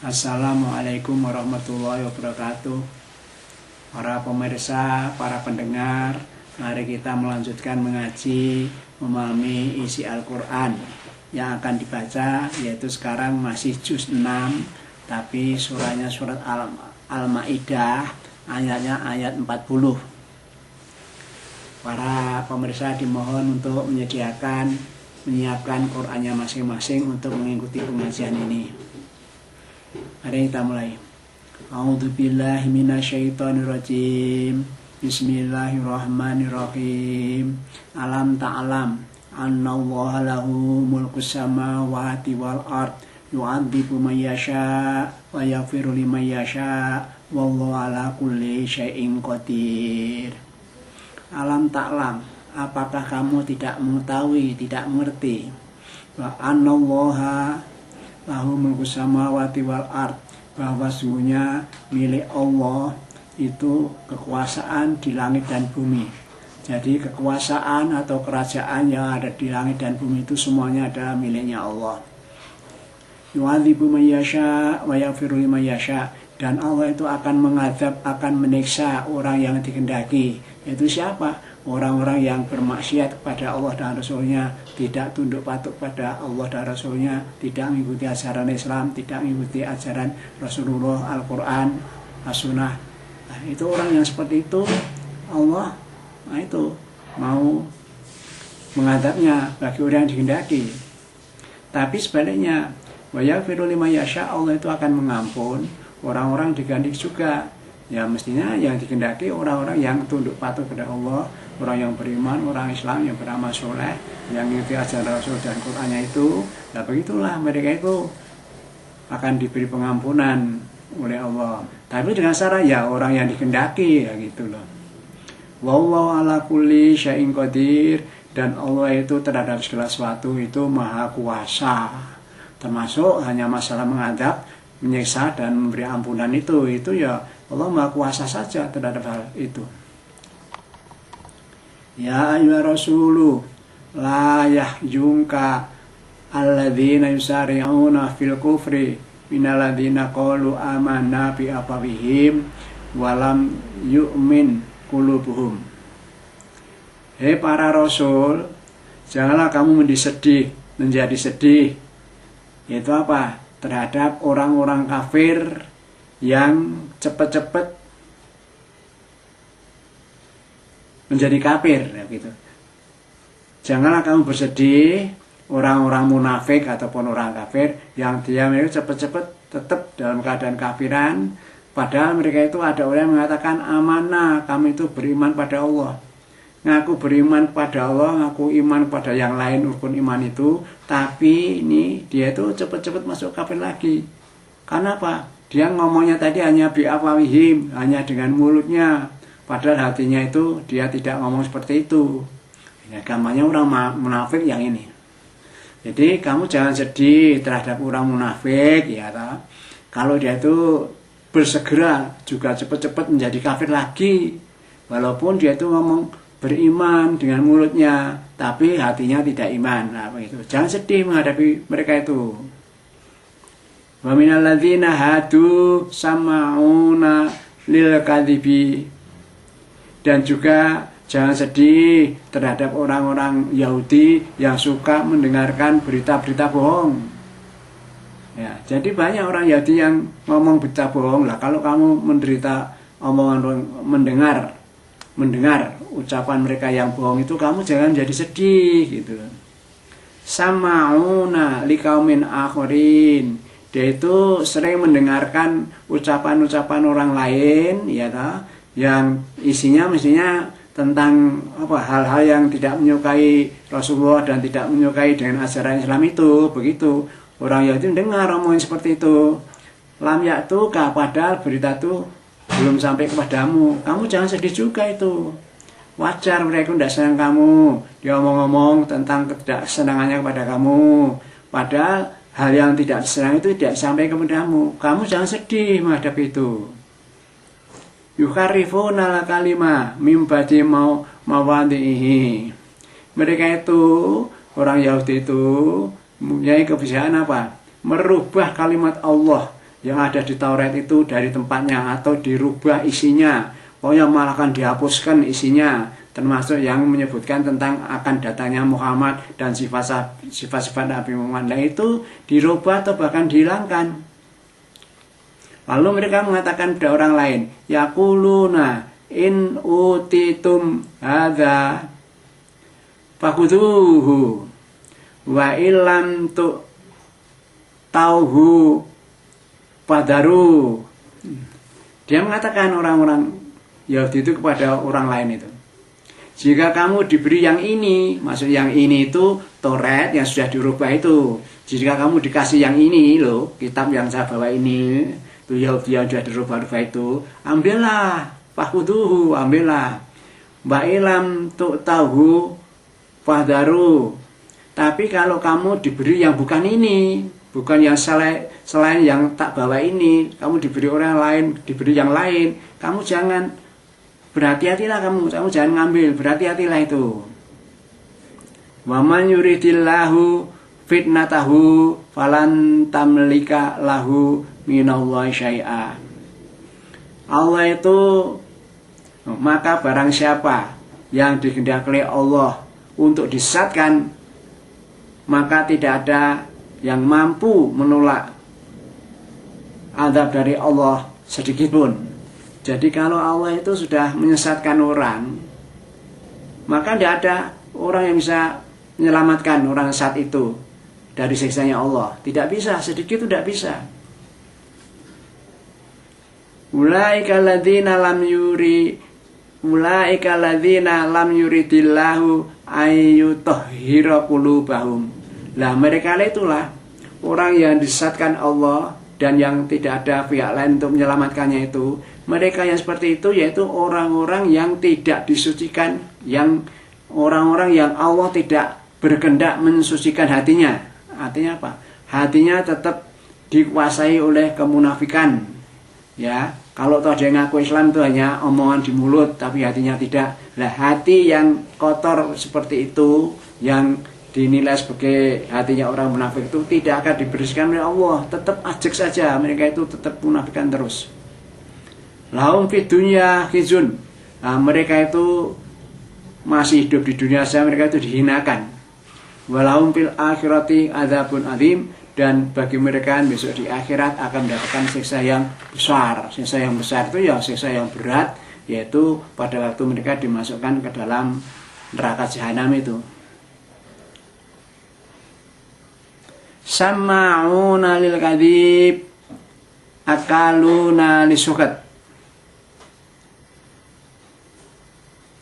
Assalamualaikum warahmatullahi wabarakatuh. Para pemirsa, para pendengar, mari kita melanjutkan mengaji, memahami isi Al-Quran yang akan dibaca, yaitu sekarang masih juz 6, tapi surahnya surat Al-Ma'idah, ayatnya ayat 40. Para pemirsa dimohon untuk menyiapkan Qurannya masing-masing untuk mengikuti pengajian ini. Mari kita mulai. A'udzubillahi minasyaitonirrajim. Bismillahirrahmanirrahim. Alam ta'lam annallaha lahu mulkus samawati wal ard yu'adzibu man yasha wa yaghfiru liman yasha wallahu ala kulli syai'in qadir. Alam ta'lam, apakah kamu tidak mengetahui, tidak mengerti bahwa annallaha lahu mulkus samawati wal ard, bahwa sungguhnya milik Allah itu kekuasaan di langit dan bumi. Jadi kekuasaan atau kerajaan yang ada di langit dan bumi itu semuanya adalah miliknya Allah. Yu'adzibu man yasha wa yaghfiru liman yasha, dan Allah itu akan mengadab, akan menyiksa orang yang dikehendaki. Itu siapa? Orang-orang yang bermaksiat kepada Allah dan Rasulnya, tidak tunduk patuh pada Allah dan Rasulnya, tidak mengikuti ajaran Islam, tidak mengikuti ajaran Rasulullah, Al-Quran, As-Sunnah. Nah, itu orang yang seperti itu, Allah itu mau mengadabnya bagi orang yang dikehendaki. Tapi sebaliknya, wa yaghfiru liman yasha, Allah itu akan mengampun orang-orang dikehendaki juga. Ya mestinya yang dikehendaki orang-orang yang tunduk patuh kepada Allah, orang yang beriman, orang Islam yang beramal soleh, yang mengikuti ajaran Rasul dan Qur'annya itu. Nah begitulah mereka itu akan diberi pengampunan oleh Allah. Tapi dengan cara ya orang yang dikehendaki, ya gitu loh. Wallahu ala kulli syai'in qadir, dan Allah itu terhadap segala sesuatu itu maha kuasa. Termasuk hanya masalah mengadab, menyiksa dan memberi ampunan itu ya Allah maha kuasa saja terhadap hal itu. Ya ayyuhar rasulu la yahjunka alladzina yusari'una fil kufri minal ladzina qalu amanna bi afwahihim walam yu'min qulubuhum. Hei para rasul, janganlah kamu menjadi sedih. Yaitu apa? Terhadap orang-orang kafir yang cepat-cepat menjadi kafir, ya gitu. Janganlah kamu bersedih orang-orang munafik ataupun orang kafir yang dia mereka cepat-cepat tetap dalam keadaan kafiran, padahal mereka itu ada orang yang mengatakan amanah, kami itu beriman pada Allah. Ngaku beriman pada Allah, ngaku iman pada yang lain rukun iman itu, tapi ini dia itu cepat-cepat masuk kafir lagi. Karena apa? Dia ngomongnya tadi hanya bi'afwahihim, hanya dengan mulutnya, padahal hatinya itu dia tidak ngomong seperti itu. Ya, gambarnya orang munafik yang ini. Jadi kamu jangan sedih terhadap orang munafik, ya tak? Kalau dia itu bersegera juga cepat-cepat menjadi kafir lagi, walaupun dia itu ngomong beriman dengan mulutnya, tapi hatinya tidak iman. Nah, begitu. Jangan sedih menghadapi mereka itu. Wa minal ladzina hadu sama'una lil kadzibi, dan juga jangan sedih terhadap orang-orang Yahudi yang suka mendengarkan berita-berita bohong. Ya, jadi banyak orang Yahudi yang ngomong berita bohong. Lah kalau kamu menderita omongan mendengar ucapan mereka yang bohong itu, kamu jangan jadi sedih gitu. Sama'una liqaumin akharin, dia itu sering mendengarkan ucapan-ucapan orang lain, ya toh, yang isinya mestinya tentang apa, hal-hal yang tidak menyukai Rasulullah dan tidak menyukai dengan ajaran Islam itu. Begitu orang Yahudi dengar omongan seperti itu, lam ya'tuka, padahal berita itu belum sampai kepadamu, kamu jangan sedih juga itu. Wajar mereka tidak senang kamu, dia ngomong-ngomong tentang ketidaksenangannya kepada kamu, padahal hal yang tidak disenang itu tidak sampai kepadamu. Kamu jangan sedih menghadapi itu. Yukharifuna al-kalima mim ba'di mawadhihi. Mereka itu, orang Yahudi itu mempunyai kebiasaan apa? Merubah kalimat Allah yang ada di Taurat itu dari tempatnya atau dirubah isinya, pokoknya malah akan dihapuskan isinya, termasuk yang menyebutkan tentang akan datangnya Muhammad dan sifat-sifat Nabi Muhammad. Nah, itu dirubah atau bahkan dihilangkan. Lalu mereka mengatakan pada orang lain, yaquluna in utitum hadza fakhuduhu wa illam tu tauhu padaru. Dia mengatakan orang-orang Yahudi itu kepada orang lain itu, jika kamu diberi yang ini, maksud yang ini itu Taurat yang sudah dirubah itu, jika kamu dikasih yang ini loh, kitab yang saya bawa ini itu Yahudi yang sudah dirubah-rubah itu, ambillah, fakhuduhu, ambillah, ba'ilam tu tahu padaru. Tapi kalau kamu diberi yang bukan ini, bukan yang selain yang tak bawa ini, kamu diberi orang lain, diberi yang lain, kamu jangan, berhati-hatilah kamu jangan ngambil, berhati-hatilah itu. Wa man yuridillahu fitnatahu falan tamlika lahu minallahi syai'a. Allah itu, maka barang siapa yang dikehendaki oleh Allah untuk disesatkan, maka tidak ada yang mampu menolak azab dari Allah sedikit pun. Jadi kalau Allah itu sudah menyesatkan orang, maka tidak ada orang yang bisa menyelamatkan orang sesat itu dari siksanya Allah. Tidak bisa, sedikit itu tidak bisa. Ulaika ladzina lam yuridillahu ayyutahhira qulubahum. Lah mereka itulah orang yang disesatkan Allah dan yang tidak ada pihak lain untuk menyelamatkannya itu. Mereka yang seperti itu yaitu orang-orang yang tidak disucikan, yang orang-orang yang Allah tidak berkehendak mensucikan hatinya. Artinya apa? Hatinya tetap dikuasai oleh kemunafikan. Ya, kalau toh dia ngaku Islam itu hanya omongan di mulut tapi hatinya tidak. Lah hati yang kotor seperti itu, yang dinilai sebagai hatinya orang munafik itu tidak akan dibersihkan oleh Allah, tetap ajak saja, mereka itu tetap munafikan terus. Lahum fid dunya khizun. Nah, mereka itu masih hidup di dunia saja, mereka itu dihinakan. Walahum fil akhirati adzabun adzim, dan bagi mereka besok di akhirat akan mendapatkan siksa yang besar. Siksa yang besar itu ya siksa yang berat, yaitu pada waktu mereka dimasukkan ke dalam neraka jahanam itu. Sama'una lil kadzib akaluna lisukat.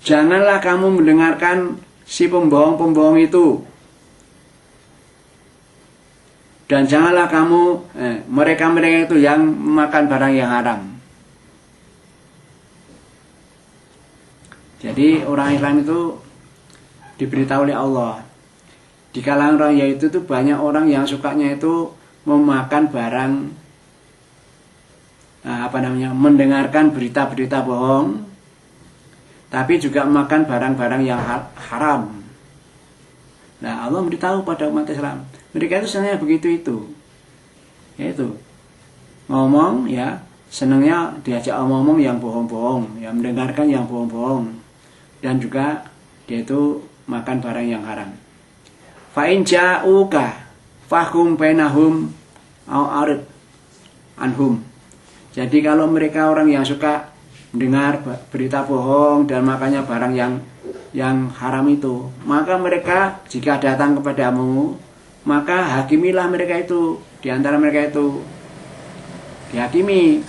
Janganlah kamu mendengarkan si pembohong-pembohong itu, dan janganlah kamu mereka-mereka itu yang memakan barang yang haram. Jadi orang Islam itu diberitahu oleh Allah, di kalangan orang yaitu itu banyak orang yang sukanya itu memakan barang mendengarkan berita-berita bohong, tapi juga memakan barang-barang yang haram. Nah, Allah memberitahu pada umat Islam, mereka itu senangnya begitu itu, yaitu ngomong ya, senangnya diajak ngomong yang bohong-bohong, yang mendengarkan yang bohong-bohong, dan juga dia itu makan barang yang haram. Fa'in ja'uka fahum bainahum au arid anhum. Jadi kalau mereka orang yang suka mendengar berita bohong dan makannya barang yang haram itu, maka mereka jika datang kepadamu, maka hakimilah mereka itu, di antara mereka itu dihakimi,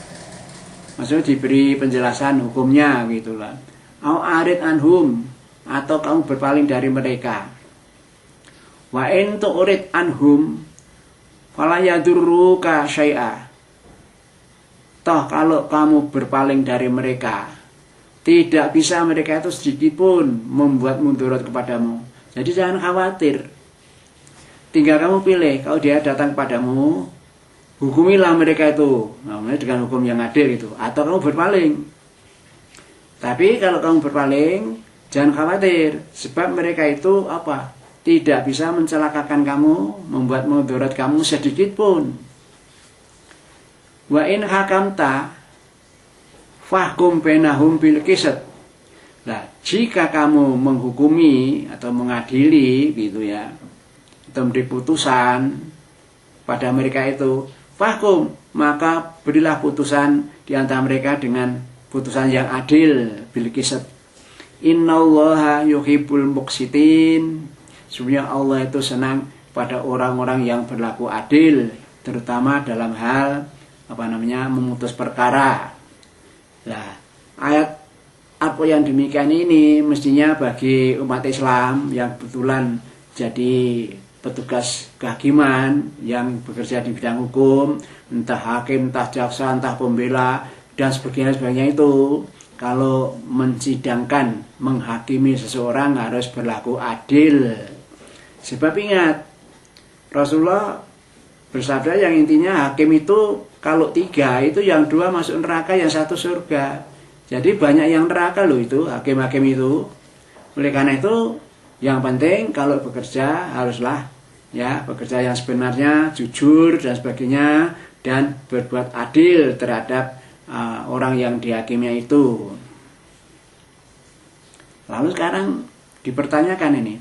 maksudnya diberi penjelasan hukumnya gitulah. Au arid anhum, atau kamu berpaling dari mereka. Wa in tu'rid anhum fala yadurruka syai'a. Toh kalau kamu berpaling dari mereka, tidak bisa mereka itu sedikit pun membuat mudarat kepadamu. Jadi jangan khawatir. Tinggal kamu pilih, kalau dia datang kepadamu, hukumilah mereka itu, namanya dengan hukum yang adil itu, atau kamu berpaling. Tapi kalau kamu berpaling, jangan khawatir, sebab mereka itu apa? Tidak bisa mencelakakan kamu, membuat mudarat kamu sedikit pun. Wa in hakamta fahkum bainahum bil qisat. Nah, jika kamu menghukumi atau mengadili gitu ya, atau memberi putusan pada mereka itu, fahkum, maka berilah putusan di antara mereka dengan putusan yang adil bil qisat. Innallaha yuhibbul muqsitin. Sebenarnya Allah itu senang pada orang-orang yang berlaku adil, terutama dalam hal memutus perkara. Nah, ayat apa yang demikian ini mestinya bagi umat Islam yang kebetulan jadi petugas kehakiman yang bekerja di bidang hukum, entah hakim, entah jaksa, entah pembela dan sebagainya itu, kalau mensidangkan, menghakimi seseorang harus berlaku adil. Sebab ingat, Rasulullah bersabda yang intinya hakim itu kalau 3 itu yang 2 masuk neraka, yang 1 surga. Jadi banyak yang neraka loh itu, hakim-hakim itu. Oleh karena itu, yang penting kalau bekerja haruslah ya bekerja yang sebenarnya, jujur dan sebagainya, dan berbuat adil terhadap orang yang dihakiminya itu. Lalu sekarang dipertanyakan ini,